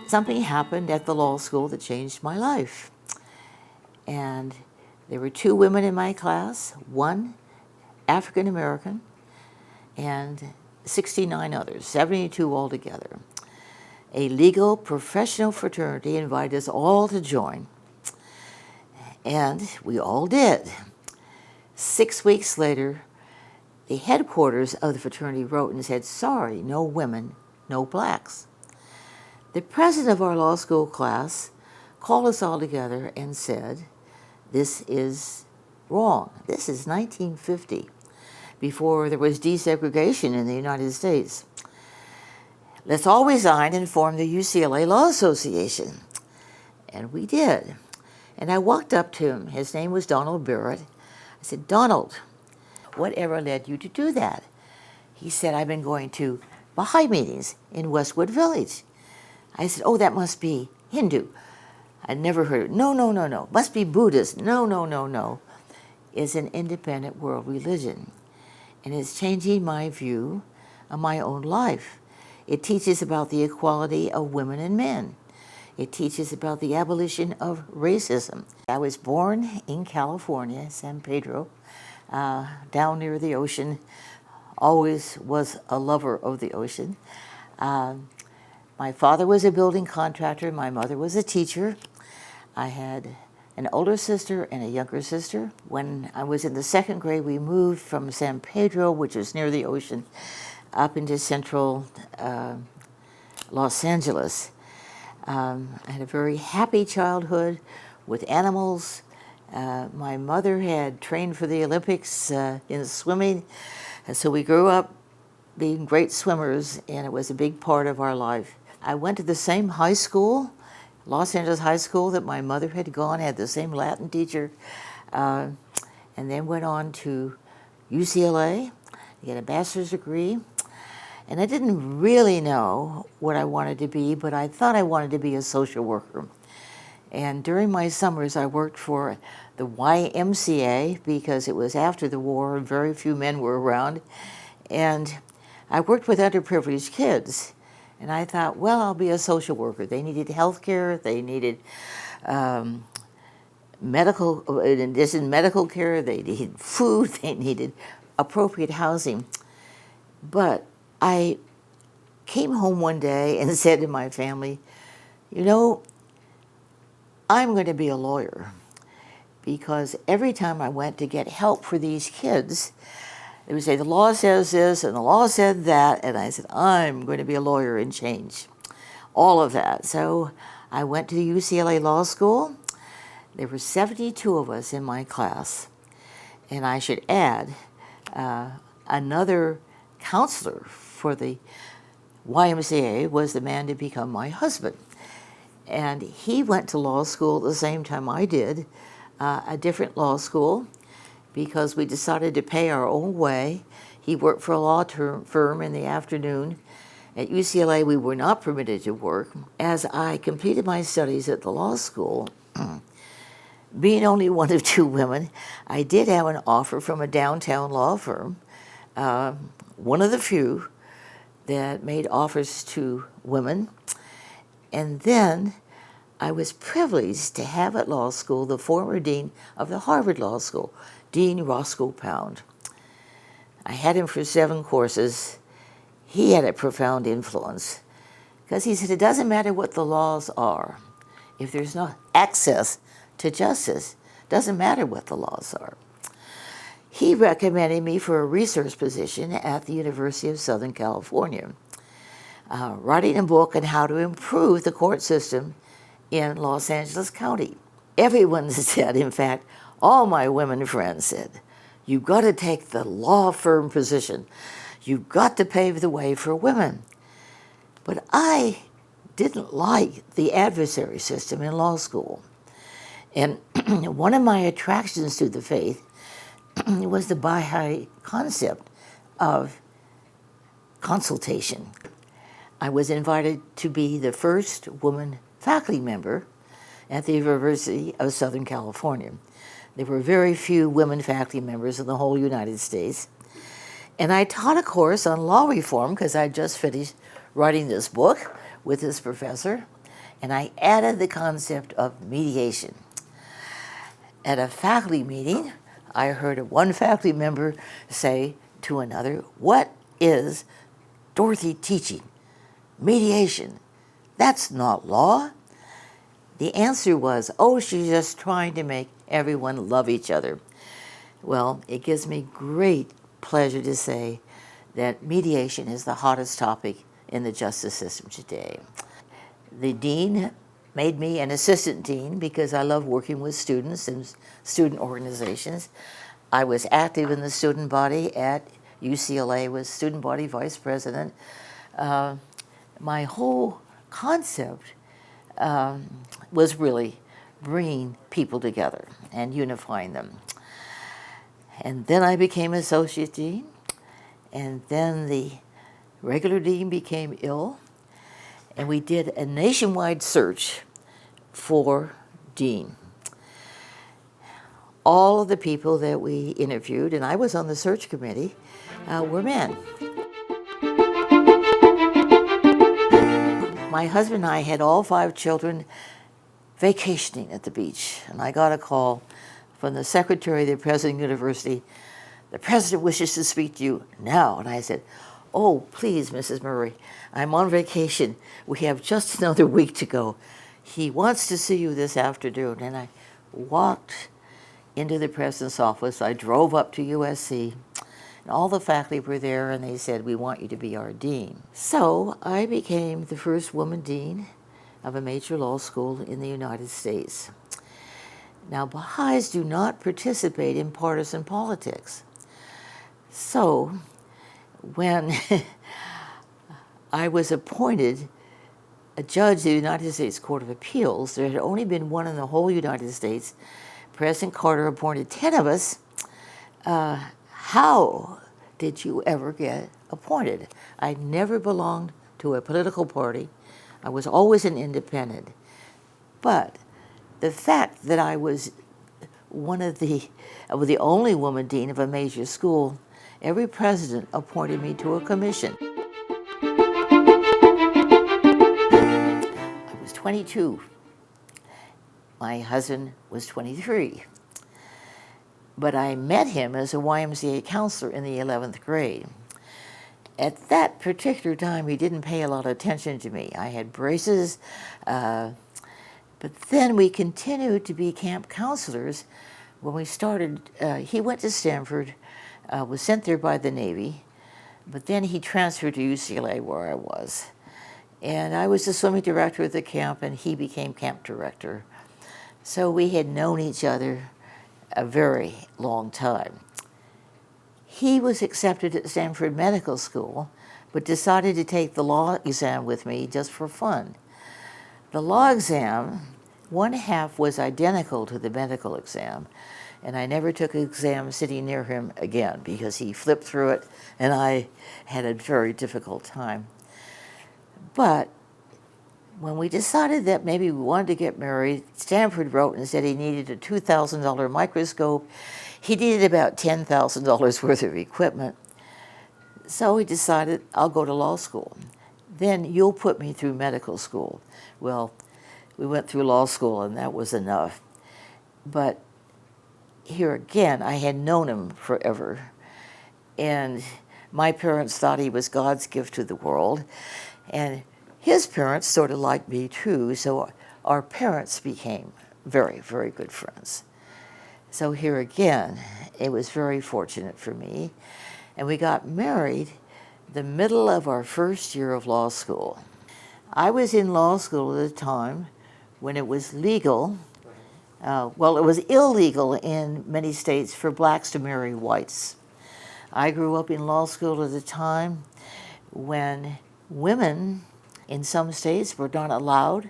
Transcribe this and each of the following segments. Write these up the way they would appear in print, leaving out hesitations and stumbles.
Something happened at the law school that changed my life. And there were 2 women in my class, 1 African American, and 69 others, 72 altogether. A legal professional fraternity invited us all to join, and we all did. 6 weeks later, the headquarters of the fraternity wrote and said, "Sorry, no women, no blacks." The president of our law school class called us all together and said, "This is wrong." This is 1950, before there was desegregation in the United States. "Let's all resign and form the UCLA Law Association." And we did. And I walked up to him. His name was Donald Barrett. I said, "Donald, whatever led you to do that?" He said, "I've been going to Baha'i meetings in Westwood Village." I said, "Oh, that must be Hindu." I'd never heard it. No. Must be Buddhist. No. It's an independent world religion. And it's changing my view of my own life. It teaches about the equality of women and men. It teaches about the abolition of racism. I was born in California, San Pedro, down near the ocean. Always was a lover of the ocean. My father was a building contractor. My mother was a teacher. I had an older sister and a younger sister. When I was in the 2nd grade, we moved from San Pedro, which is near the ocean, up into central Los Angeles. I had a very happy childhood with animals. My mother had trained for the Olympics in swimming, and so we grew up being great swimmers, and it was a big part of our life. I went to the same high school, Los Angeles High School, that my mother had gone, had the same Latin teacher, and then went on to UCLA, get a bachelor's degree. And I didn't really know what I wanted to be, but I thought I wanted to be a social worker. And during my summers, I worked for the YMCA because it was after the war and very few men were around. And I worked with underprivileged kids. And I thought, well, I'll be a social worker. They needed health care, they needed medical care, they needed food, they needed appropriate housing. But I came home one day and said to my family, "You know, I'm going to be a lawyer," because every time I went to get help for these kids, they would say, "The law says this and the law said that," and I said, "I'm going to be a lawyer and change all of that." So I went to the UCLA Law School. There were 72 of us in my class, and I should add, another counselor for the YMCA was the man to become my husband. And he went to law school at the same time I did, a different law school, because we decided to pay our own way. He worked for a law firm in the afternoon. At UCLA, we were not permitted to work. As I completed my studies at the law school, being only one of 2 women, I did have an offer from a downtown law firm, one of the few that made offers to women. And then I was privileged to have at law school the former dean of the Harvard Law School, Dean Roscoe Pound. I had him for 7 courses. He had a profound influence because he said, it doesn't matter what the laws are. If there's no access to justice, it doesn't matter what the laws are. He recommended me for a research position at the University of Southern California, writing a book on how to improve the court system in Los Angeles County. Everyone said, in fact, all my women friends said, "You've got to take the law firm position. You've got to pave the way for women." But I didn't like the adversary system in law school. And one of my attractions to the faith was the Baha'i concept of consultation. I was invited to be the first woman faculty member at the University of Southern California. There were very few women faculty members in the whole United States. And I taught a course on law reform because I just finished writing this book with this professor. and I added the concept of mediation. At a faculty meeting, I heard one faculty member say to another, "What is Dorothy teaching? Mediation. That's not law." The answer was, "Oh, she's just trying to make everyone love each other." Well, it gives me great pleasure to say that mediation is the hottest topic in the justice system today. The dean made me an assistant dean because I love working with students and student organizations. I was active in the student body at UCLA, was student body vice president. My whole concept was really bringing people together and unifying them. And then I became associate dean, and then the regular dean became ill, and we did a nationwide search for dean. All of the people that we interviewed, and I was on the search committee, were men. My husband and I had all 5 children vacationing at the beach, and I got a call from the secretary of the president of the university. "The president wishes to speak to you now." And I said, "Oh, please, Mrs. Murray, I'm on vacation. We have just another week to go. He wants to see you this afternoon." And I walked into the president's office. I drove up to USC, and all the faculty were there, and they said, "We want you to be our dean." So I became the first woman dean of a major law school in the United States. Now, Baha'is do not participate in partisan politics. So when I was appointed a judge of the United States Court of Appeals, there had only been one in the whole United States. President Carter appointed 10 of us. How did you ever get appointed? I never belonged to a political party. I was always an independent. But the fact that I was the only woman dean of a major school, every president appointed me to a commission. I was 22. My husband was 23. But I met him as a YMCA counselor in the 11th grade. At that particular time, he didn't pay a lot of attention to me. I had braces, but then we continued to be camp counselors. When we started, he went to Stanford, was sent there by the Navy, but then he transferred to UCLA where I was. And I was the swimming director of the camp, and he became camp director. So we had known each other a very long time. He was accepted at Stanford Medical School, but decided to take the law exam with me just for fun. The law exam, one half was identical to the medical exam, and I never took an exam sitting near him again because he flipped through it, and I had a very difficult time. But when we decided that maybe we wanted to get married, Stanford wrote and said he needed a $2,000 microscope. He needed about $10,000 worth of equipment. So he decided, "I'll go to law school. Then you'll put me through medical school." Well, we went through law school, and that was enough. But here again, I had known him forever. And my parents thought he was God's gift to the world. And his parents sort of liked me too, so our parents became very, very good friends. So here again, it was very fortunate for me. And we got married the middle of our first year of law school. I was in law school at a time when it was legal, it was illegal in many states for blacks to marry whites. I grew up in law school at a time when women in some states were not allowed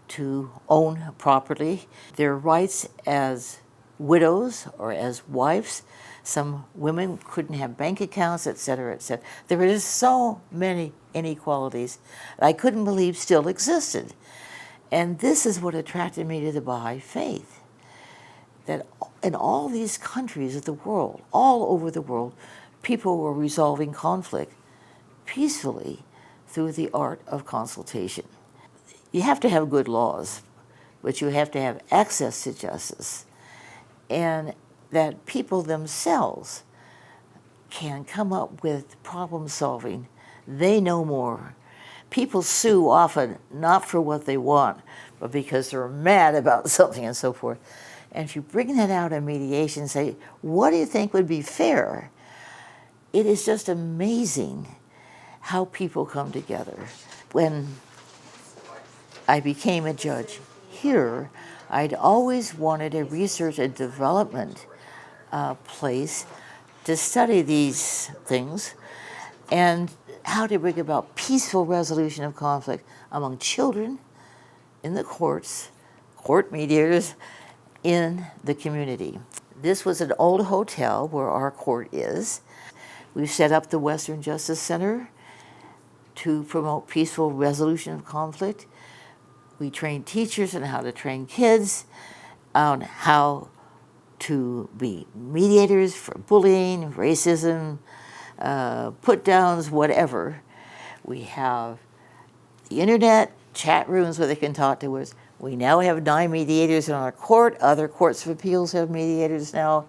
to own property. Their rights as widows or as wives, some women couldn't have bank accounts, et cetera, et cetera. There were just so many inequalities that I couldn't believe still existed. And this is what attracted me to the Baha'i faith, that in all these countries of the world, all over the world, people were resolving conflict peacefully through the art of consultation. you have to have good laws, but you have to have access to justice, and that people themselves can come up with problem solving. They know more. People sue often not for what they want, but because they're mad about something and so forth. And if you bring that out in mediation, say, what do you think would be fair? It is just amazing how people come together. When I became a judge here, I'd always wanted a research and development place to study these things and how to bring about peaceful resolution of conflict among children, in the courts, court mediators, in the community. This was an old hotel where our court is. We've set up the Western Justice Center to promote peaceful resolution of conflict. We train teachers on how to train kids on how to be mediators for bullying, racism, put-downs, whatever. We have the internet, chat rooms where they can talk to us. We now have 9 mediators in our court. Other courts of appeals have mediators now.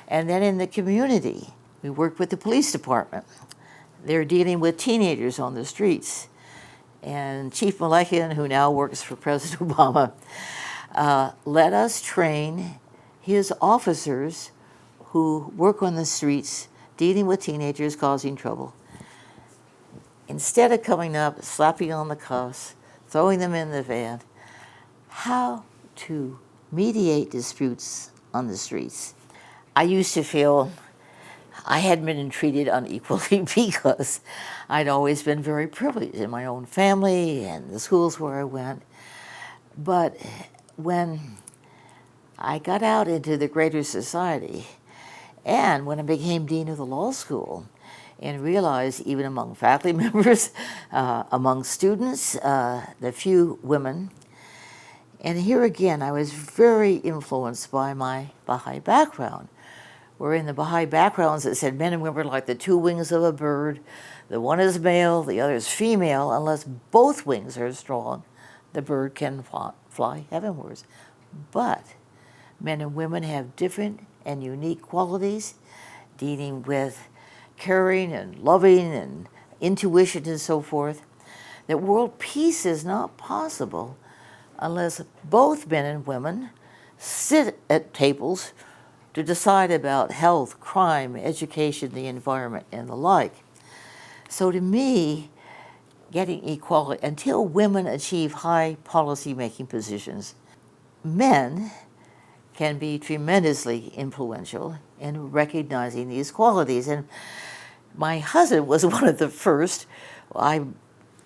And then in the community, we work with the police department. They're dealing with teenagers on the streets. And Chief Malakian, who now works for President Obama, let us train his officers who work on the streets dealing with teenagers causing trouble. Instead of coming up, slapping on the cuffs, throwing them in the van, how to mediate disputes on the streets. I used to feel I had been treated unequally because I'd always been very privileged in my own family and the schools where I went. But when I got out into the greater society, and when I became dean of the law school, and realized even among faculty members, among students, the few women, and here again I was very influenced by my Baha'i background, where in the Baha'i backgrounds it said men and women are like the 2 wings of a bird. The one is male, the other is female. Unless both wings are strong, the bird can fly heavenwards. But men and women have different and unique qualities, dealing with caring and loving and intuition and so forth. That world peace is not possible unless both men and women sit at tables to decide about health, crime, education, the environment, and the like. So to me, getting equality, until women achieve high policy-making positions, men can be tremendously influential in recognizing these qualities. And my husband was one of the first. I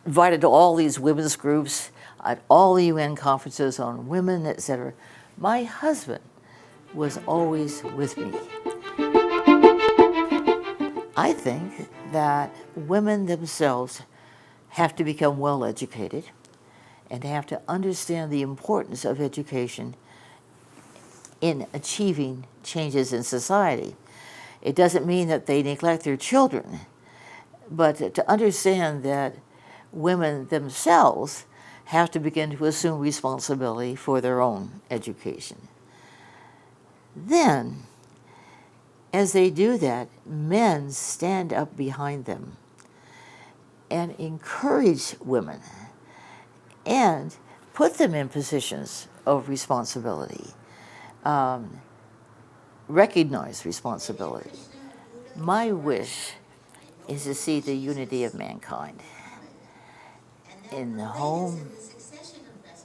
invited to all these women's groups, at all the UN conferences on women, etc. My husband was always with me. I think that women themselves have to become well educated and have to understand the importance of education in achieving changes in society. It doesn't mean that they neglect their children, but to understand that women themselves have to begin to assume responsibility for their own education. Then, as they do that, men stand up behind them and encourage women and put them in positions of responsibility, recognize responsibility. My wish is to see the unity of mankind in the home,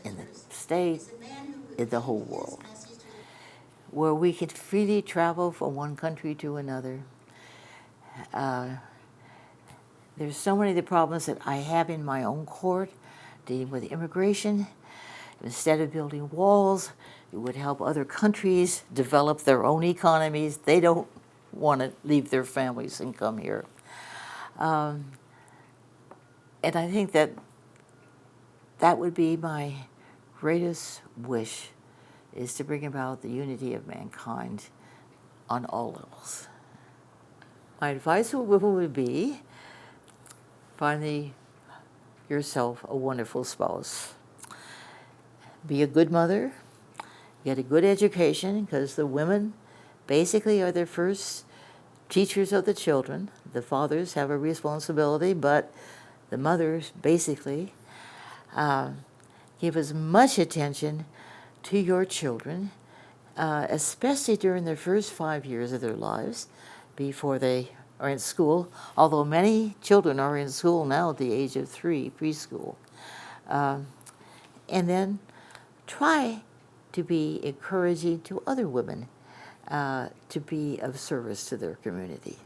in the state, in the whole world, where we could freely travel from one country to another. There's so many of the problems that I have in my own court, dealing with immigration. Instead of building walls, it would help other countries develop their own economies. They don't want to leave their families and come here. And I think that that would be my greatest wish, is to bring about the unity of mankind on all levels. My advice would be, find yourself a wonderful spouse. Be a good mother, get a good education, because the women basically are the first teachers of the children. The fathers have a responsibility, but the mothers basically give as much attention to your children, especially during the first 5 years of their lives before they are in school, although many children are in school now at the age of 3, preschool. And then try to be encouraging to other women to be of service to their community.